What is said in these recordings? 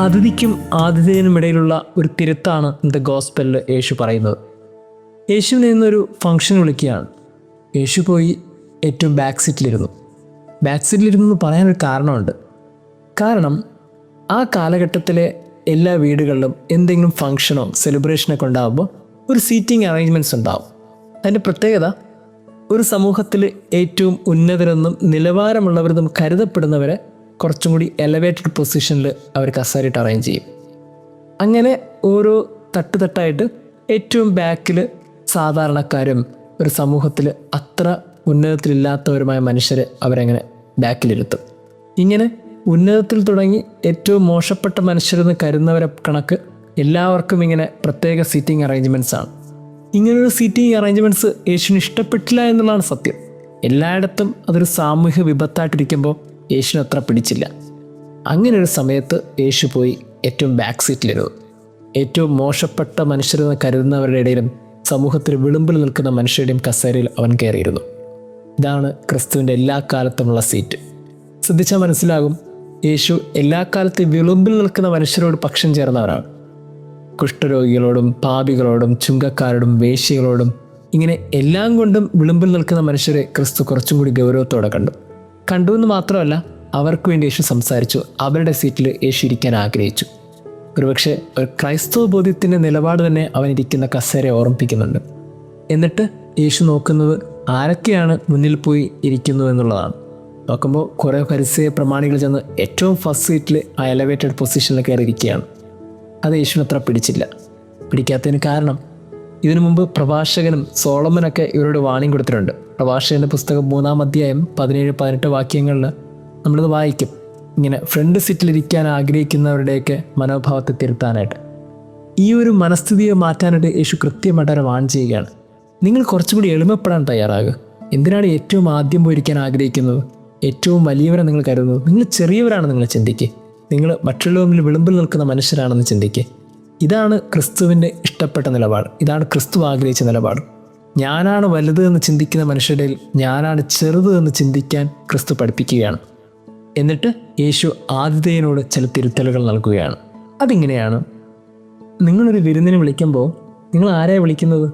അതിഥിക്കും ആതിഥേയനും ഇടയിലുള്ള ഒരു തിരുത്താണ് ഇന്നത്തെ ഗോസ്പലിൽ യേശു പറയുന്നത്. യേശുവിനെ ഇന്നൊരു ഫംഗ്ഷൻ വിളിക്കുകയാണ്. യേശു പോയി ഏറ്റവും ബാക്ക് സീറ്റിലിരുന്നു. ബാക്ക് സീറ്റിലിരുന്നു എന്ന് പറയാനൊരു കാരണമുണ്ട്. കാരണം ആ കാലഘട്ടത്തിലെ എല്ലാ വീടുകളിലും എന്തെങ്കിലും ഫംഗ്ഷനോ സെലിബ്രേഷനൊക്കെ ഉണ്ടാകുമ്പോൾ ഒരു സീറ്റിംഗ് അറേഞ്ച്മെൻറ്റ്സ് ഉണ്ടാവും. അതിൻ്റെ പ്രത്യേകത, ഒരു സമൂഹത്തിൽ ഏറ്റവും ഉന്നതരെന്നും നിലവാരമുള്ളവരെന്നും കരുതപ്പെടുന്നവരെ കുറച്ചും കൂടി എലവേറ്റഡ് പൊസിഷനിൽ അവർ കസേരയിട്ട് അറേഞ്ച് ചെയ്യും. അങ്ങനെ ഓരോ തട്ടായിട്ട് ഏറ്റവും ബാക്കിൽ സാധാരണക്കാരും ഒരു സമൂഹത്തിൽ അത്ര ഉന്നതത്തിലില്ലാത്തവരുമായ മനുഷ്യരെ അവരങ്ങനെ ബാക്കിലിരുത്തും. ഇങ്ങനെ ഉന്നതത്തിൽ തുടങ്ങി ഏറ്റവും മോശപ്പെട്ട മനുഷ്യരെന്ന് കരുതുന്നവരെ കണക്ക് എല്ലാവർക്കും ഇങ്ങനെ പ്രത്യേക സീറ്റിംഗ് അറേഞ്ച്മെൻറ്റ്സ് ആണ്. ഇങ്ങനൊരു സീറ്റിംഗ് അറേഞ്ച്മെൻറ്റ്സ് യേശുവിന് ഇഷ്ടപ്പെട്ടില്ല എന്നുള്ളതാണ് സത്യം. എല്ലായിടത്തും അതൊരു സാമൂഹ്യ വിപത്തായിട്ടിരിക്കുമ്പോൾ യേശുവിന് അത്ര പിടിച്ചില്ല. അങ്ങനെ ഒരു സമയത്ത് യേശു പോയി ഏറ്റവും ബാക്ക് സീറ്റിലിരുന്നു. ഏറ്റവും മോശപ്പെട്ട മനുഷ്യരെന്ന് കരുതുന്നവരുടെ ഇടയിലും സമൂഹത്തിൽ വിളുമ്പിൽ നിൽക്കുന്ന മനുഷ്യരുടെയും കസേരയിൽ അവൻ കയറിയിരുന്നു. ഇതാണ് ക്രിസ്തുവിൻ്റെ എല്ലാ കാലത്തുമുള്ള സീറ്റ്. ശ്രദ്ധിച്ചാൽ മനസ്സിലാകും, യേശു എല്ലാ കാലത്തും വിളുമ്പിൽ നിൽക്കുന്ന മനുഷ്യരോട് പക്ഷം ചേർന്നവരാണ്. കുഷ്ഠരോഗികളോടും പാപികളോടും ചുങ്കക്കാരോടും വേശ്യകളോടും ഇങ്ങനെ എല്ലാം കൊണ്ടും വിളുമ്പിൽ നിൽക്കുന്ന മനുഷ്യരെ ക്രിസ്തു കുറച്ചും കൂടി ഗൗരവത്തോടെ കണ്ടു എന്ന് മാത്രമല്ല, അവർക്ക് വേണ്ടി യേശു സംസാരിച്ചു. അവരുടെ സീറ്റിൽ യേശു ഇരിക്കാൻ ആഗ്രഹിച്ചു. ഒരുപക്ഷെ ഒരു ക്രൈസ്തവ ബോധ്യത്തിൻ്റെ നിലപാട് തന്നെ അവൻ ഇരിക്കുന്ന കസേരയെ ഓർമ്മിപ്പിക്കുന്നുണ്ട്. എന്നിട്ട് യേശു നോക്കുന്നത് ആരൊക്കെയാണ് മുന്നിൽ പോയി ഇരിക്കുന്നു എന്നുള്ളതാണ്. നോക്കുമ്പോൾ കുറേ പരിസയ പ്രമാണികൾ ചെന്ന് ഏറ്റവും ഫസ്റ്റ് സീറ്റിൽ ആ എലവേറ്റഡ് പൊസിഷനിൽ കയറിയിരിക്കുകയാണ്. അത് യേശുവിന് അത്ര പിടിക്കാത്തതിന് കാരണം, ഇതിനു മുമ്പ് പ്രഭാഷകനും സോളമനൊക്കെ ഇവരോട് വാണിംഗ് കൊടുത്തിട്ടുണ്ട്. പ്രഭാഷകൻ്റെ പുസ്തകം 3-ാം അധ്യായം 17-18 വാക്യങ്ങളിൽ നമ്മളിത് വായിക്കും. ഇങ്ങനെ ഫ്രണ്ട് സീറ്റിലിരിക്കാൻ ആഗ്രഹിക്കുന്നവരുടെയൊക്കെ മനോഭാവത്തെ തിരുത്താനായിട്ട്, ഈ ഒരു മനസ്ഥിതിയെ മാറ്റാനായിട്ട് യേശു കൃത്യമായിട്ട് വാൺ ചെയ്യുകയാണ്. നിങ്ങൾ കുറച്ചുകൂടി എളിമപ്പെടാൻ തയ്യാറാകുക. എന്തിനാണ് ഏറ്റവും ആദ്യം പോയിരിക്കാൻ ആഗ്രഹിക്കുന്നത്? ഏറ്റവും വലിയവരെ നിങ്ങൾ കരുതുന്നത്? നിങ്ങൾ ചെറിയവരാണെന്ന് നിങ്ങൾ ചിന്തിക്കുക. നിങ്ങൾ മറ്റുള്ളവരിൽ വിളുമ്പിൽ നിൽക്കുന്ന മനുഷ്യരാണെന്ന് ചിന്തിക്കുക. ഇതാണ് ക്രിസ്തുവിൻ്റെ ഇഷ്ടപ്പെട്ട നിലപാട്. ഇതാണ് ക്രിസ്തു ആഗ്രഹിച്ച നിലപാട്. ഞാനാണ് വലുത് എന്ന് ചിന്തിക്കുന്ന മനുഷ്യരുടെ ഞാനാണ് ചെറുത് എന്ന് ചിന്തിക്കാൻ ക്രിസ്തു പഠിപ്പിക്കുകയാണ്. എന്നിട്ട് യേശു ആതിഥേയനോട് ചില തിരുത്തലുകൾ നൽകുകയാണ്. അതിങ്ങനെയാണ്: നിങ്ങളൊരു വിരുന്നിന് വിളിക്കുമ്പോൾ നിങ്ങൾ ആരെയാണ് വിളിക്കുന്നത്?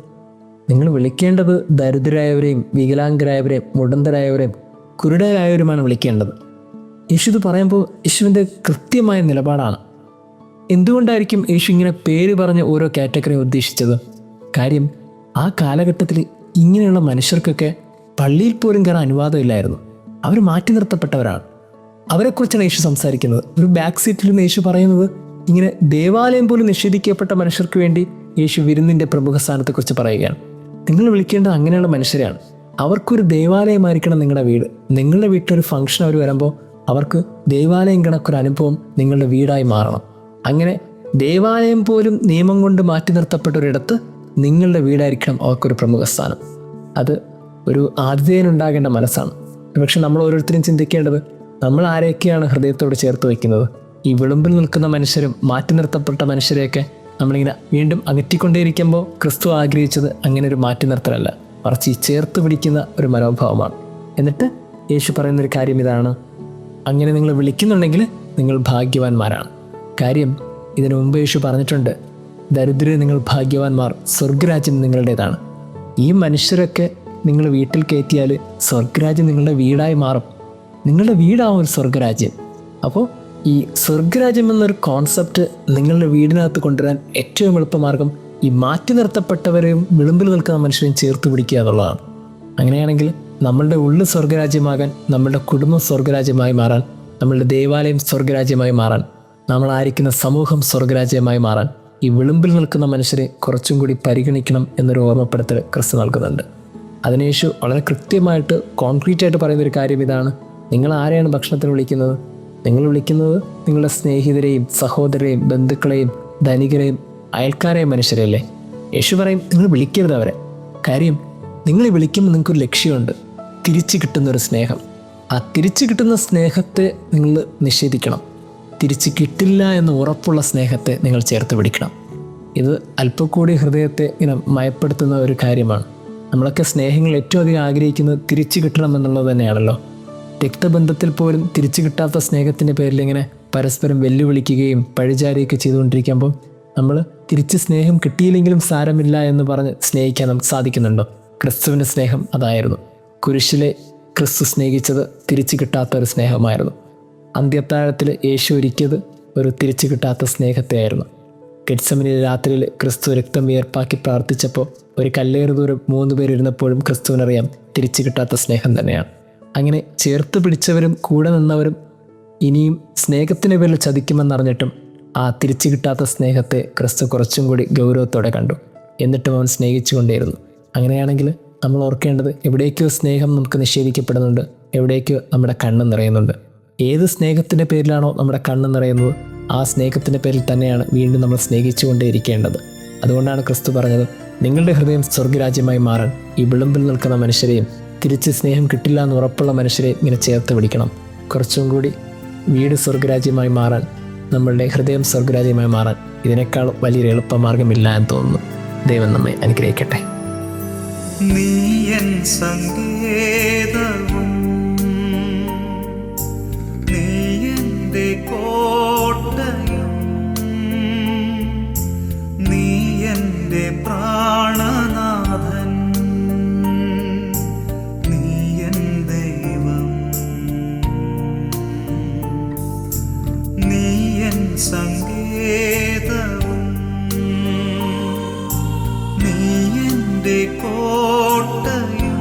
നിങ്ങൾ വിളിക്കേണ്ടത് ദരിദ്രരായവരെയും വികലാംഗരായവരെയും മുടന്തരായവരെയും കുരുടരായവരുമാണ് വിളിക്കേണ്ടത്. യേശു ഇത് പറയുമ്പോൾ യേശുവിൻ്റെ കൃത്യമായ നിലപാടാണ്. എന്തുകൊണ്ടായിരിക്കും യേശു ഇങ്ങനെ പേര് പറഞ്ഞ് ഓരോ കാറ്റഗറി ഉദ്ദേശിച്ചത്? കാര്യം, ആ കാലഘട്ടത്തിൽ ഇങ്ങനെയുള്ള മനുഷ്യർക്കൊക്കെ പള്ളിയിൽ പോലും കയറാൻ അനുവാദമില്ലായിരുന്നു. അവർ മാറ്റി നിർത്തപ്പെട്ടവരാണ്. അവരെക്കുറിച്ചാണ് യേശു സംസാരിക്കുന്നത്. ഒരു ബാക്ക് സീറ്റിൽ നിന്ന് യേശു പറയുന്നത് ഇങ്ങനെ ദേവാലയം പോലും നിഷേധിക്കപ്പെട്ട മനുഷ്യർക്ക് വേണ്ടി യേശു വിരുന്നിൻ്റെ പ്രമുഖ സ്ഥാനത്തെക്കുറിച്ച് പറയുകയാണ്. നിങ്ങൾ വിളിക്കേണ്ടത് അങ്ങനെയുള്ള മനുഷ്യരെയാണ്. അവർക്കൊരു ദേവാലയമായിരിക്കണം നിങ്ങളുടെ വീട്. നിങ്ങളുടെ വീട്ടിലൊരു ഫംഗ്ഷൻ അവർ വരുമ്പോൾ അവർക്ക് ദേവാലയം കണക്കൊരു അനുഭവം നിങ്ങളുടെ വീടായി മാറണം. അങ്ങനെ ദേവാലയം പോലും നിയമം കൊണ്ട് മാറ്റി നിർത്തപ്പെട്ടൊരിടത്ത് നിങ്ങളുടെ വീടായിരിക്കണം അവർക്കൊരു പ്രമുഖ സ്ഥാനം. അത് ഒരു ആതിഥേയനുണ്ടാകേണ്ട മനസ്സാണ്. പക്ഷെ നമ്മൾ ഓരോരുത്തരും ചിന്തിക്കേണ്ടത്, നമ്മൾ ആരെയൊക്കെയാണ് ഹൃദയത്തോട് ചേർത്ത് വയ്ക്കുന്നത്? ഈ വിളുമ്പിൽ നിൽക്കുന്ന മനുഷ്യരും മാറ്റി നിർത്തപ്പെട്ട മനുഷ്യരെയൊക്കെ നമ്മളിങ്ങനെ വീണ്ടും അകറ്റിക്കൊണ്ടേയിരിക്കുമ്പോൾ ക്രിസ്തു ആഗ്രഹിച്ചത് അങ്ങനെ ഒരു മാറ്റി നിർത്തലല്ല, മറിച്ച് ഈ ചേർത്ത് പിടിക്കുന്ന ഒരു മനോഭാവമാണ്. എന്നിട്ട് യേശു പറയുന്നൊരു കാര്യം ഇതാണ്: അങ്ങനെ നിങ്ങൾ വിളിക്കുന്നുണ്ടെങ്കിൽ നിങ്ങൾ ഭാഗ്യവാന്മാരാണ്. കാര്യം, ഇതിനു മുമ്പ് യേശു പറഞ്ഞിട്ടുണ്ട്, ദരിദ്രരെ നിങ്ങൾ ഭാഗ്യവാന്മാർ, സ്വർഗരാജ്യം നിങ്ങളുടേതാണ്. ഈ മനുഷ്യരൊക്കെ നിങ്ങൾ വീട്ടിൽ കയറ്റിയാൽ സ്വർഗരാജ്യം നിങ്ങളുടെ വീടായി മാറും. നിങ്ങളുടെ വീടാവും ഒരു സ്വർഗരാജ്യം. അപ്പോൾ ഈ സ്വർഗരാജ്യം എന്നൊരു കോൺസെപ്റ്റ് നിങ്ങളുടെ വീടിനകത്ത് കൊണ്ടുവരാൻ ഏറ്റവും എളുപ്പമാർഗം ഈ മാറ്റി നിർത്തപ്പെട്ടവരെയും വിളുമ്പിൽ നിൽക്കുന്ന മനുഷ്യരെയും ചേർത്ത് പിടിക്കുക എന്നുള്ളതാണ്. അങ്ങനെയാണെങ്കിൽ നമ്മളുടെ ഉള്ളിൽ സ്വർഗരാജ്യമാകാൻ, നമ്മളുടെ കുടുംബം സ്വർഗരാജ്യമായി മാറാൻ, നമ്മളുടെ ദേവാലയം സ്വർഗരാജ്യമായി മാറാൻ, നമ്മളായിരിക്കുന്ന സമൂഹം സ്വർഗരാജ്യമായി മാറാൻ ഈ വിളുമ്പിൽ നിൽക്കുന്ന മനുഷ്യരെ കുറച്ചും കൂടി പരിഗണിക്കണം എന്നൊരു ഓർമ്മപ്പെടുത്തൽ ക്രിസ്തു നൽകുന്നുണ്ട്. അതിന് യേശു വളരെ കൃത്യമായിട്ട് കോൺക്രീറ്റായിട്ട് പറയുന്നൊരു കാര്യം ഇതാണ്: നിങ്ങൾ ആരെയാണ് ഭക്ഷണത്തിന് വിളിക്കുന്നത്? നിങ്ങൾ വിളിക്കുന്നത് നിങ്ങളുടെ സ്നേഹിതരെയും സഹോദരരെയും ബന്ധുക്കളെയും ധനികരെയും അയൽക്കാരെയും മനുഷ്യരെയല്ലേ? യേശു പറയും, നിങ്ങൾ വിളിക്കരുത് അവരെ. കാര്യം, നിങ്ങൾ വിളിക്കുമ്പോൾ നിങ്ങൾക്കൊരു ലക്ഷ്യമുണ്ട്: തിരിച്ചു കിട്ടുന്നൊരു സ്നേഹം. ആ തിരിച്ചു കിട്ടുന്ന സ്നേഹത്തെ നിങ്ങൾ നിഷേധിക്കണം. തിരിച്ചു കിട്ടില്ല എന്ന് ഉറപ്പുള്ള സ്നേഹത്തെ നിങ്ങൾ ചേർത്ത് പിടിക്കണം. ഇത് അല്പം കൂടി ഹൃദയത്തെ ഇങ്ങനെ മയപ്പെടുത്തുന്ന ഒരു കാര്യമാണ്. നമ്മളൊക്കെ സ്നേഹങ്ങൾ ഏറ്റവും അധികം ആഗ്രഹിക്കുന്നത് തിരിച്ചു കിട്ടണം എന്നുള്ളത് തന്നെയാണല്ലോ. രക്തബന്ധത്തിൽ പോലും തിരിച്ചു കിട്ടാത്ത സ്നേഹത്തിൻ്റെ പേരിൽ ഇങ്ങനെ പരസ്പരം വെല്ലുവിളിക്കുകയും പഴിചാരുകയൊക്കെ ചെയ്തുകൊണ്ടിരിക്കുമ്പോൾ നമ്മൾ തിരിച്ച് സ്നേഹം കിട്ടിയില്ലെങ്കിലും സാരമില്ല എന്ന് പറഞ്ഞ് സ്നേഹിക്കാൻ നമുക്ക് സാധിക്കുന്നുണ്ടോ? ക്രിസ്തുവിൻ്റെ സ്നേഹം അതായിരുന്നു. കുരിശിലെ ക്രിസ്തു സ്നേഹിച്ചത് തിരിച്ചു കിട്ടാത്ത ഒരു സ്നേഹമായിരുന്നു. അന്ത്യത്താഴത്തിൽ യേശു ഒരുക്കിയത് ഒരു തിരിച്ചു കിട്ടാത്ത സ്നേഹത്തെയായിരുന്നു. ഗെത്സമനി രാത്രിയിൽ ക്രിസ്തു രക്തം വിയർപ്പാക്കി പ്രാർത്ഥിച്ചപ്പോൾ ഒരു കല്ലേറ് ദൂരം 3 പേരിരുന്നപ്പോഴും ക്രിസ്തുവിനറിയാം തിരിച്ചു കിട്ടാത്ത സ്നേഹം തന്നെയാണ്. അങ്ങനെ ചേർത്ത് പിടിച്ചവരും കൂടെ നിന്നവരും ഇനിയും സ്നേഹത്തിൻ്റെ പേരിൽ ചതിക്കുമെന്നറിഞ്ഞിട്ടും ആ തിരിച്ചു കിട്ടാത്ത സ്നേഹത്തെ ക്രിസ്തു കുറച്ചും കൂടി ഗൗരവത്തോടെ കണ്ടു. എന്നിട്ടും അവൻ സ്നേഹിച്ചു കൊണ്ടേയിരുന്നു. അങ്ങനെയാണെങ്കിൽ നമ്മൾ ഓർക്കേണ്ടത്, എവിടേക്കോ സ്നേഹം നമുക്ക് നിഷേധിക്കപ്പെടുന്നുണ്ട്, എവിടേക്കോ നമ്മുടെ കണ്ണ് നിറയുന്നുണ്ട്. ഏത് സ്നേഹത്തിൻ്റെ പേരിലാണോ നമ്മുടെ കണ്ണ് നിറയുന്നത്, ആ സ്നേഹത്തിൻ്റെ പേരിൽ തന്നെയാണ് വീണ്ടും നമ്മൾ സ്നേഹിച്ചു കൊണ്ടേയിരിക്കേണ്ടത്. അതുകൊണ്ടാണ് ക്രിസ്തു പറഞ്ഞത്, നിങ്ങളുടെ ഹൃദയം സ്വർഗരാജ്യമായി മാറാൻ ഈ വിളുമ്പിൽ നിൽക്കുന്ന മനുഷ്യരെയും തിരിച്ച് സ്നേഹം കിട്ടില്ല എന്ന് ഉറപ്പുള്ള മനുഷ്യരെയും ഇങ്ങനെ ചേർത്ത് പിടിക്കണം. കുറച്ചും കൂടി വീട് സ്വർഗരാജ്യമായി മാറാൻ, നമ്മളുടെ ഹൃദയം സ്വർഗരാജ്യമായി മാറാൻ ഇതിനേക്കാൾ വലിയൊരു എളുപ്പമാർഗമില്ല എന്ന് തോന്നുന്നു. ദൈവം നമ്മെ അനുഗ്രഹിക്കട്ടെ. നീ എൻ സങ്കേതവും നീ എൻ്റെ കോട്ടയും നീ എൻ്റെ പ്രാണനാഥൻ നീ എൻ ദൈവം നീ എൻ സങ്കേതവും നീ എൻ്റെ കോട്ടയും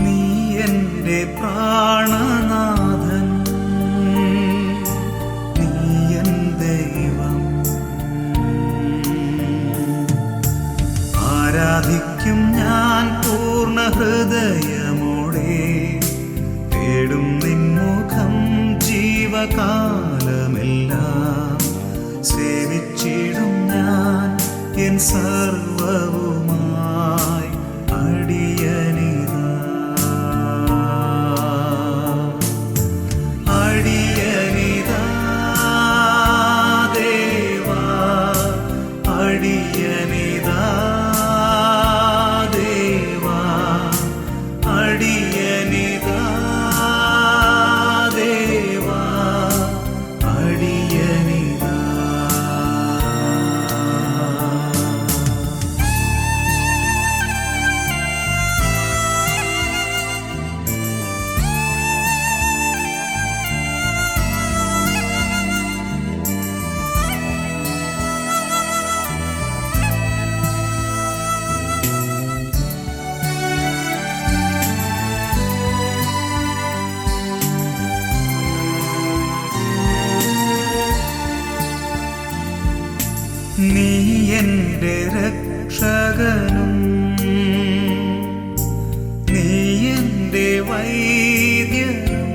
നീ എൻ്റെ പ്രാണനാഥൻ നീ എൻ ദൈവം. ആരാധിക്കും ഞാൻ പൂർണ്ണ ഹൃദയമോടെ, തേടും നിൻമുഖം ജീവകാലമെല്ലാം, സേവിച്ചിടും ഞാൻ എൻ സർവവുമായി അടിയനിതാ അടിയനിതാ ദേവാ അടിയനിതാ ദേവാ അടിയനിതാ ദേവാ അടിയനിതാ. നീ എൻ്റെ രക്ഷകനും നീ എൻ്റെ വൈദ്യനും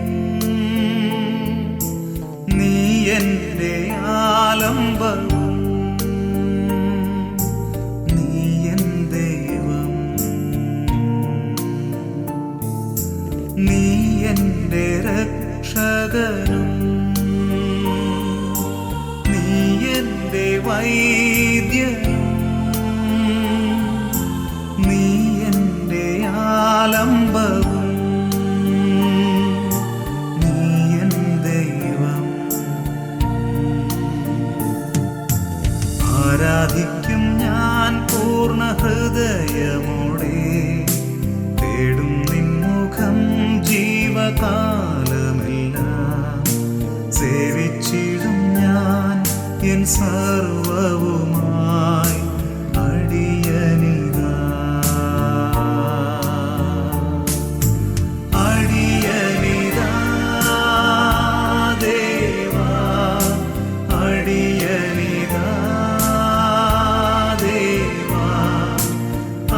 നീ എൻ്റെ ആലംബവും നീ എൻ ദൈവം നീ എൻ്റെ രക്ഷകനും നീ എൻ്റെ വൈദ്യനും നീ എൻ്റെ ആലംബവും നീ എൻ ദൈവം. ആരാധിക്കും ഞാൻ പൂർണ്ണ ഹൃദയമോടെ, തേടും നിൻമുഖം ജീവകാലമെല്ലാം, സേവിച്ചിടും ഞാൻ എൻ സർവവുമായി അടിയനിതാ അടിയനിതാ ദേവാ അടിയനിതാ ദേവാ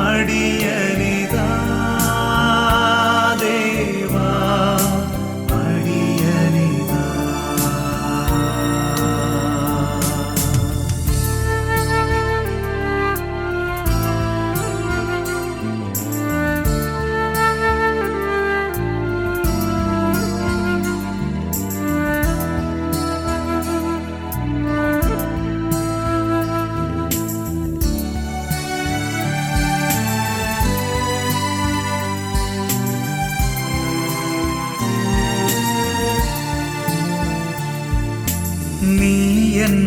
അടിയനിതാ ദേവാ അടിയനിതാ.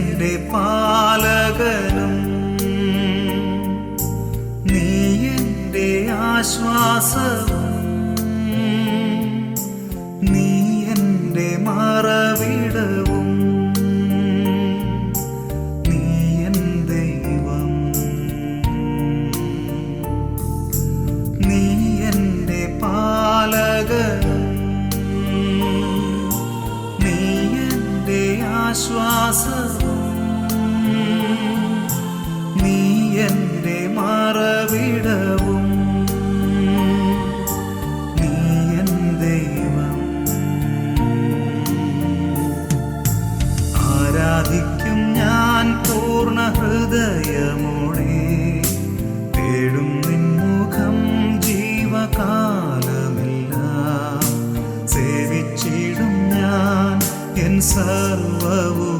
എൻ്റെ പാലകനും നീ എൻ്റെ ആശ്വാസവും നീ എൻ്റെ മറവിടവും നീ എൻ ദൈവം നീ എൻ്റെ പാലകനും നീ എൻ്റെ ആശ്വാസവും നീ എൻ്റെ മറവിടവും നീ എൻ ദൈവം. ആരാധിക്കും ഞാൻ പൂർണ്ണ ഹൃദയമോടെ, തേടും നിൻ മുഖം ജീവകാലമെല്ലാം, സേവിച്ചിടും ഞാൻ എൻ സർവ്വവും.